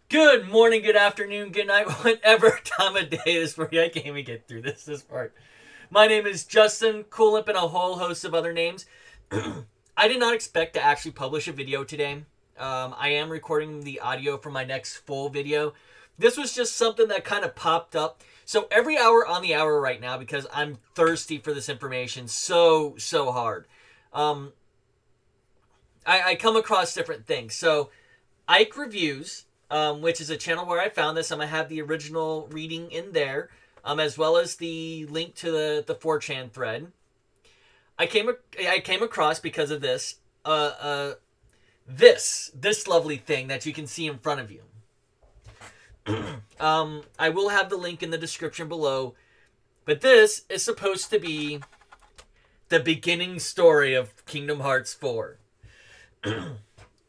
Good morning, good afternoon, good night, whatever time of day it is for you. I can't even get through this part. My name is Justin, KewlImp, and a whole host of other names. I did not expect to actually publish a video today. I am recording the audio for my next full video. This was just something that kind of popped up. So every hour on the hour right now, because I'm thirsty for this information so hard. I come across different things. So Ike Reviews, which is a channel where I found this. I'm going to have the original reading in there, as well as the link to the 4chan thread. I came across because of this, this lovely thing that you can see in front of you. I will have the link in the description below, but this is supposed to be the beginning story of Kingdom Hearts 4.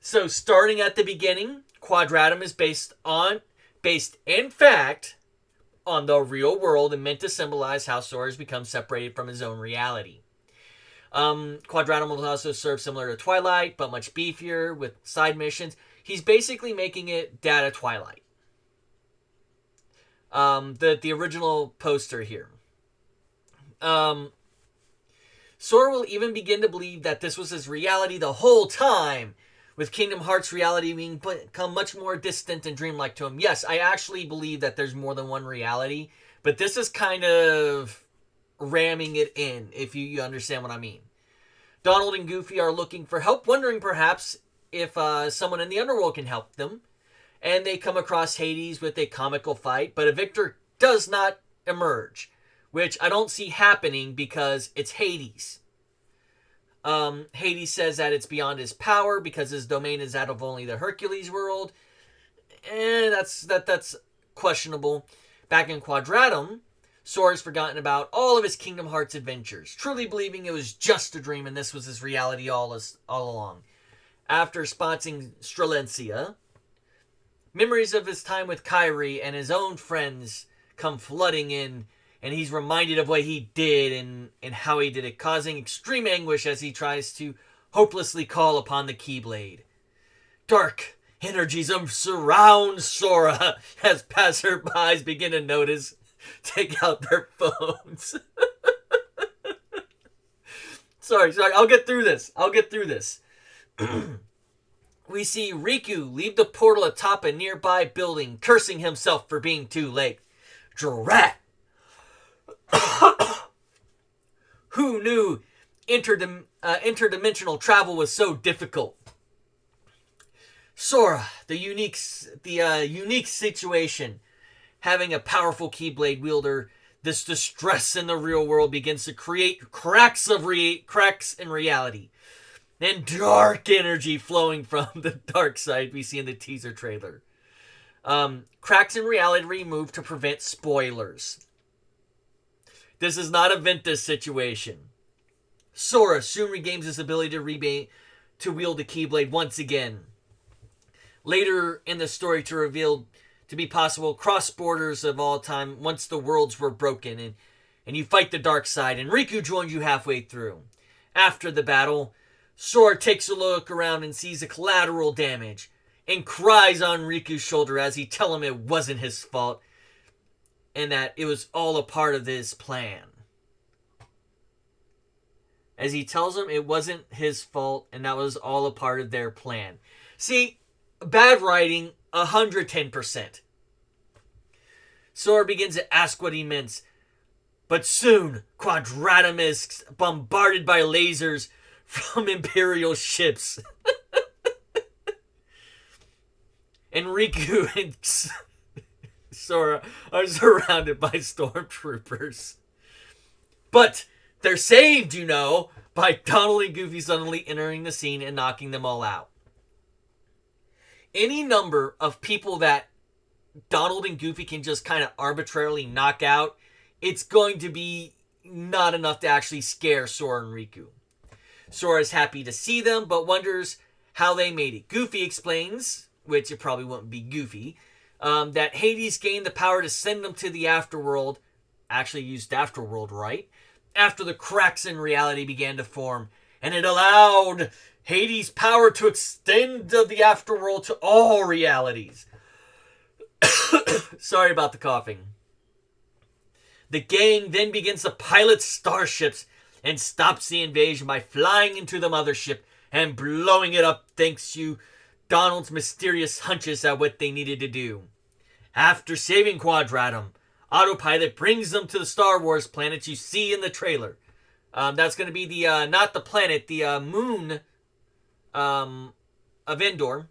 So starting at the beginning, Quadratum is based in fact on the real world and meant to symbolize how Sora has become separated from his own reality. Quadratum will also serve similar to Twilight, but much beefier with side missions. He's basically making it Data Twilight. The original poster here. Sora will even begin to believe that this was his reality the whole time, with Kingdom Hearts reality being become much more distant and dreamlike to him. Yes, I actually believe that there's more than one reality, but this is kind of ramming it in, if you understand what I mean. Donald and Goofy are looking for help, wondering perhaps if someone in the underworld can help them. And they come across Hades with a comical fight, but a victor does not emerge, which I don't see happening because it's Hades. Hades says that it's beyond his power because his domain is out of only the Hercules world. And that's questionable. Back in Quadratum, Sora's forgotten about all of his Kingdom Hearts adventures, truly believing it was just a dream and this was his reality all along. After spotting Strelitzia, memories of his time with Kairi and his own friends come flooding in, and he's reminded of what he did and how he did it, causing extreme anguish as he tries to hopelessly call upon the Keyblade. Dark energies surround Sora as passerbys begin to notice, take out their phones. Sorry, I'll get through this. We see Riku leave the portal atop a nearby building, cursing himself for being too late. Drat! Who knew interdimensional travel was so difficult? Sora, the unique situation, having a powerful Keyblade wielder, this distress in the real world begins to create cracks in reality. And dark energy flowing from the dark side we see in the teaser trailer. Cracks in reality removed to prevent spoilers. This is not a Ventus situation. Sora soon regains his ability to wield the Keyblade once again. Later in the story to reveal to be possible cross borders of all time once the worlds were broken and you fight the dark side and Riku joins you halfway through. After the battle, Sora takes a look around and sees the collateral damage and cries on Riku's shoulder as he tells him it wasn't his fault and that it was all a part of his plan. As he tells him it wasn't his fault and that was all a part of their plan. See, bad writing, 110%. Sora begins to ask what he meant, but soon Quadratum is bombarded by lasers from Imperial ships. And Riku and Sora are surrounded by stormtroopers. But they're saved, by Donald and Goofy suddenly entering the scene and knocking them all out. Any number of people that Donald and Goofy can just kind of arbitrarily knock out, it's going to be not enough to actually scare Sora and Riku. Sora is happy to see them, but wonders how they made it. Goofy explains, which it probably wouldn't be Goofy, that Hades gained the power to send them to the afterworld. Actually used afterworld, right? After the cracks in reality began to form, and it allowed Hades' power to extend the afterworld to all realities. Sorry about the coughing. The gang then begins to pilot starships and stops the invasion by flying into the mothership and blowing it up thanks to Donald's mysterious hunches at what they needed to do. After saving Quadratum, Autopilot brings them to the Star Wars planet you see in the trailer. That's going to be the, not the planet, the moon of Endor.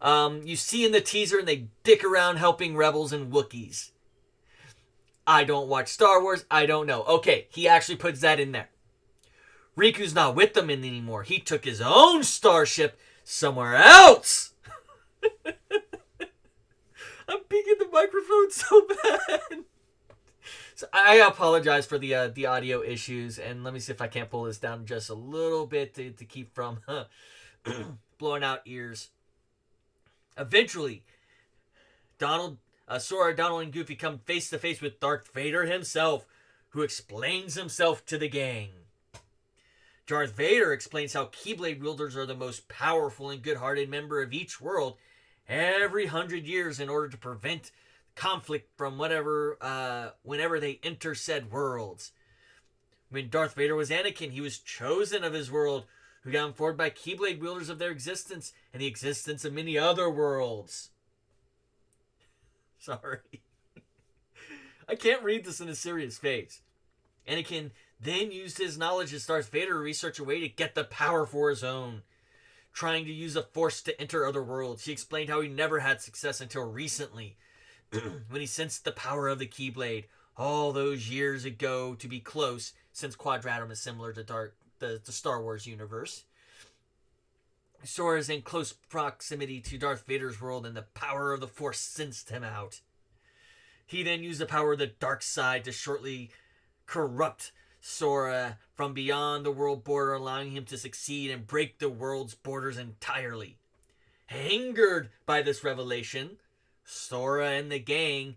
You see in the teaser, and they dick around helping rebels and Wookiees. I don't watch Star Wars. I don't know. Okay, he actually puts that in there. Riku's not with them anymore. He took his own starship somewhere else. I'm peeking the microphone so bad. So I apologize for the audio issues, and let me see if I can't pull this down just a little bit to keep from blowing out ears. Eventually, Sora, Donald, and Goofy come face to face with Darth Vader himself, who explains himself to the gang. Darth Vader explains how Keyblade wielders are the most powerful and good-hearted member of each world every 100 years in order to prevent conflict from whenever they enter said worlds. When Darth Vader was Anakin, he was chosen of his world, who got informed by Keyblade wielders of their existence and the existence of many other worlds. Sorry. I can't read this in a serious face. Anakin then used his knowledge as Darth Vader to research a way to get the power for his own, trying to use the Force to enter other worlds. He explained how he never had success until recently, when he sensed the power of the Keyblade all those years ago to be close, since Quadratum is similar to the Star Wars universe. Sora is in close proximity to Darth Vader's world, and the power of the Force sensed him out. He then used the power of the dark side to shortly corrupt Sora from beyond the world border, allowing him to succeed and break the world's borders entirely. Angered by this revelation, Sora and the gang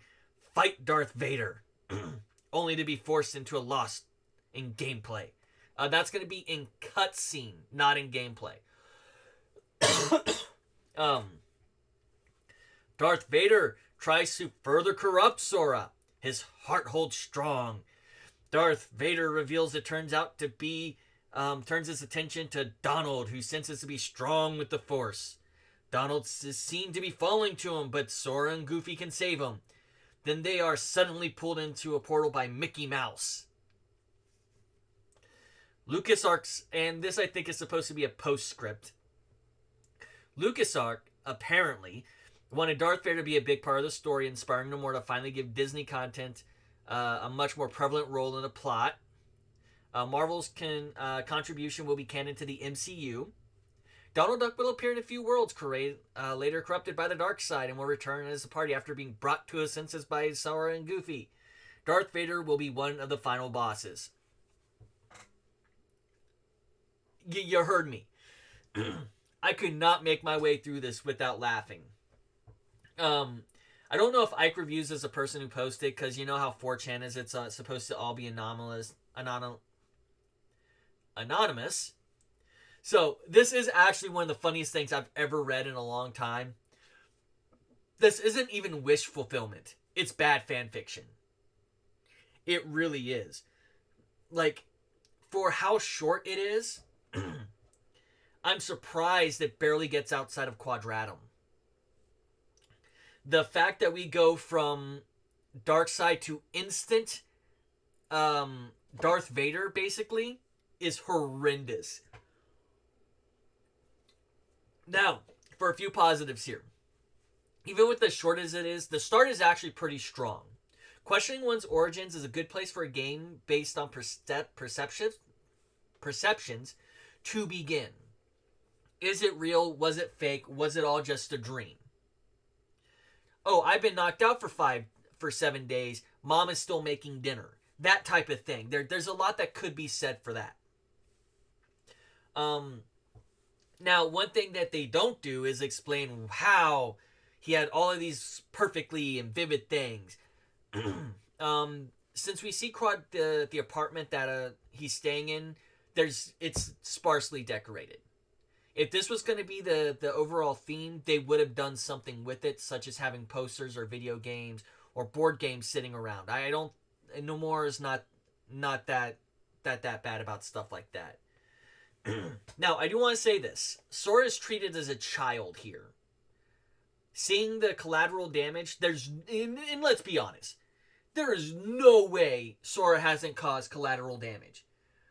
fight Darth Vader, only to be forced into a loss in gameplay. That's going to be in cutscene, not in gameplay. Darth Vader tries to further corrupt Sora. His heart holds strong. Darth Vader reveals it turns his attention to Donald, who senses to be strong with the Force. Donald is seen to be falling to him, but Sora and Goofy can save him. Then they are suddenly pulled into a portal by Mickey Mouse. LucasArts, and this I think is supposed to be a postscript. LucasArts apparently wanted Darth Vader to be a big part of the story, inspiring them more to finally give Disney content a much more prevalent role in the plot. Marvel's contribution will be canon to the MCU. Donald Duck will appear in a few worlds, later corrupted by the dark side, and will return as a party after being brought to his senses by Sora and Goofy. Darth Vader will be one of the final bosses. You heard me. I could not make my way through this without laughing. I don't know if Ike Reviews is the person who posted, because you know how 4chan is, it's supposed to all be anonymous. So, this is actually one of the funniest things I've ever read in a long time. This isn't even wish fulfillment. It's bad fan fiction. It really is. Like, for how short it is, I'm surprised it barely gets outside of Quadratum. The fact that we go from dark side to instant Darth Vader, basically, is horrendous. Now, for a few positives here. Even with as short as it is, the start is actually pretty strong. Questioning one's origins is a good place for a game based on perceptions to begin. Is it real? Was it fake? Was it all just a dream? Oh, I've been knocked out for 7 days. Mom is still making dinner. That type of thing. There's a lot that could be said for that. Now, one thing that they don't do is explain how he had all of these perfectly and vivid things. Since we see the apartment that he's staying in, it's sparsely decorated. If this was going to be the overall theme, they would have done something with it, such as having posters or video games or board games sitting around. I don't. Nomura is not that bad about stuff like that. Now, I do want to say this: Sora is treated as a child here. Seeing the collateral damage, and let's be honest, there is no way Sora hasn't caused collateral damage,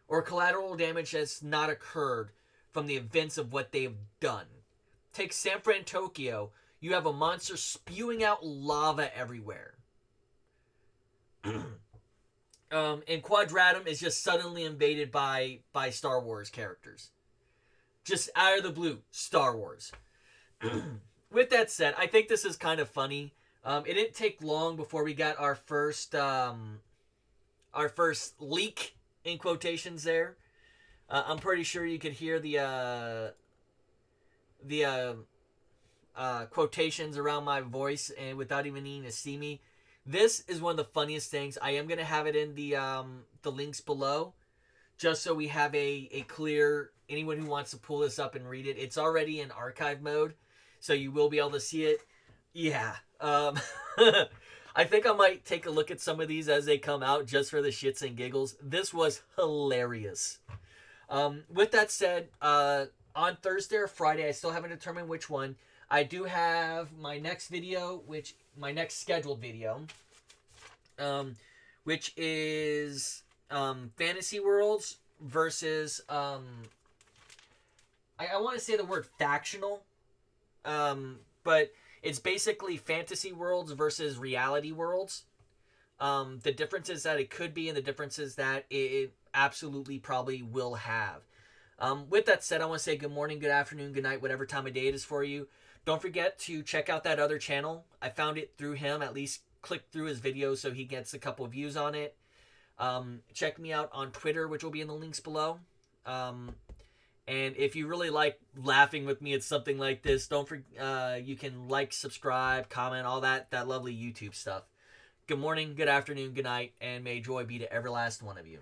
or collateral damage has not occurred from the events of what they've done. Take San Fran, Tokyo. You have a monster spewing out lava everywhere. And Quadratum is just suddenly invaded by Star Wars characters. Just out of the blue, Star Wars. With that said, I think this is kind of funny. It didn't take long before we got our first leak in quotations there. I'm pretty sure you could hear the quotations around my voice, and without even needing to see me. This is one of the funniest things. I am gonna have it in the links below, just so we have a clear. Anyone who wants to pull this up and read it, it's already in archive mode, so you will be able to see it. Yeah. I think I might take a look at some of these as they come out, just for the shits and giggles. This was hilarious. With that said, on Thursday or Friday, I still haven't determined which one. I do have my next video, my next scheduled video, which is Fantasy Worlds versus I want to say the word factional, but it's basically Fantasy Worlds versus Reality Worlds. The differences that it could be and the differences that it absolutely probably will have. With that said, I want to say good morning, good afternoon, good night, whatever time of day it is for you. Don't forget to check out that other channel. I found it through him. At least click through his videos so he gets a couple views on it. Check me out on Twitter, which will be in the links below. And if you really like laughing with me at something like this, don't forget, you can like, subscribe, comment, all that lovely YouTube stuff. Good morning, good afternoon, good night, and may joy be to every last one of you.